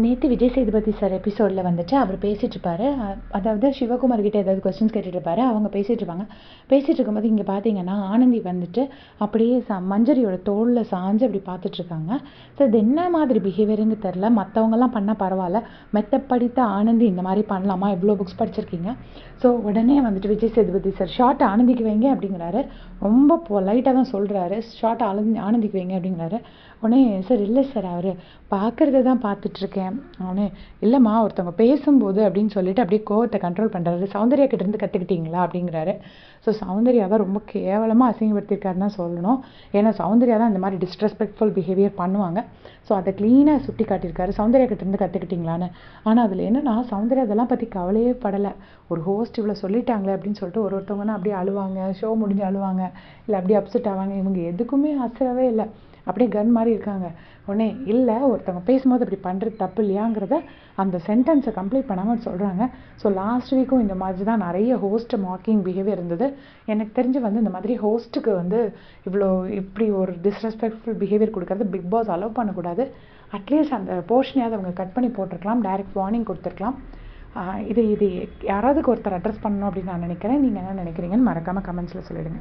நேற்று விஜய் சேதுபதி சார் எபிசோடில் வந்துட்டு அவர் பேசிகிட்டு இருப்பாரு. அதாவது சிவகுமார் கிட்ட ஏதாவது கொஸ்டின்ஸ் கேட்டுட்டு இருப்பாரு. அவங்க பேசிகிட்டு இருப்பாங்க. பேசிகிட்டு இருக்கும்போது இங்கே பார்த்தீங்கன்னா ஆனந்தி வந்துட்டு அப்படியே மஞ்சரியோட தோளில் சாஞ்சு அப்படி பார்த்துட்ருக்காங்க. ஸோ இது என்ன மாதிரி பிஹேவியருங்க தெரில. மற்றவங்கலாம் பண்ணால் பரவாயில்ல, மெத்த படித்த ஆனந்தி இந்த மாதிரி பண்ணலாமா? எவ்வளோ புக்ஸ் படிச்சிருக்கீங்க? ஸோ உடனே வந்துட்டு விஜய் சேதுபதி சார் ஷார்ட் ஆனந்திக்கு வைங்க அப்படிங்கிறாரு. ரொம்ப பொலைட்டாக தான் சொல்கிறாரு. ஷார்ட் ஆனந்திக்கு வைங்க அப்படிங்கிறாரு. உடனே சார் இல்லை சார், அவர் பார்க்குறத தான் பார்த்துட்ருக்கேன். அவனே இல்லைம்மா ஒருத்தவங்க பேசும்போது அப்படின்னு சொல்லிட்டு அப்படியே கோவத்தை கண்ட்ரோல் பண்ணுறாரு. சௌந்தர்யா கிட்டேருந்து கற்றுக்கிட்டீங்களா அப்படிங்கிறாரு. ஸோ சௌந்தர்யாவை ரொம்ப கேவலமாக அசிங்கப்படுத்தியிருக்காருன்னு தான் சொல்லணும். ஏன்னா சௌந்தர்யா தான் இந்த மாதிரி டிஸ்ரெஸ்பெக்ட்ஃபுல் பிஹேவியர் பண்ணுவாங்க. ஸோ அதை க்ளீனாக சுட்டி காட்டியிருக்காரு. சௌந்தர்யா கிட்டேருந்து கற்றுக்கிட்டீங்களான்னு. ஆனால் அதில் என்னென்னா சௌந்தர்யா அதெல்லாம் பற்றி கவலையே படலை. ஒரு ஹோஸ்ட் இவ்வளோ சொல்லிட்டாங்களே அப்படின்னு சொல்லிட்டு ஒருத்தவங்கன்னா அப்படியே அழுவாங்க, ஷோ முடிஞ்சு அழுவாங்க, இல்லை அப்படியே அப்செட் ஆவாங்க. இவங்க எதுக்குமே அசரவே இல்லை, அப்படியே கன் மாதிரி இருக்காங்க. உடனே இல்லை ஒருத்தவங்க பேசும்போது அப்படி பண்ணுறது தப்பு இல்லையாங்கிறத அந்த சென்டென்ஸை கம்ப்ளீட் பண்ணாமல் சொல்கிறாங்க. ஸோ லாஸ்ட் வீக்கும் இந்த மாதிரி தான் நிறைய ஹோஸ்ட் மாக்கிங் பிஹேவியர் இருந்தது. எனக்கு தெரிஞ்சு இந்த மாதிரி ஹோஸ்ட்டுக்கு இப்படி ஒரு டிஸ்ரெஸ்பெக்ட்ஃபுல் பிஹேவியர் கொடுக்கறது பிக் பாஸ் அலோவ் பண்ணக்கூடாது. அட்லீஸ்ட் அந்த போர்ஷனையாவது அவங்க கட் பண்ணி போட்டிருக்கலாம், டைரக்ட் வார்னிங் கொடுத்துருக்கலாம். இது யாராவதுக்கு ஒருத்தர் அட்ரஸ் பண்ணணும் அப்படின்னு நான் நினைக்கிறேன். நீங்கள் என்ன நினைக்கிறீங்கன்னு மறக்காமல் கமெண்ட்ஸில் சொல்லிடுங்க.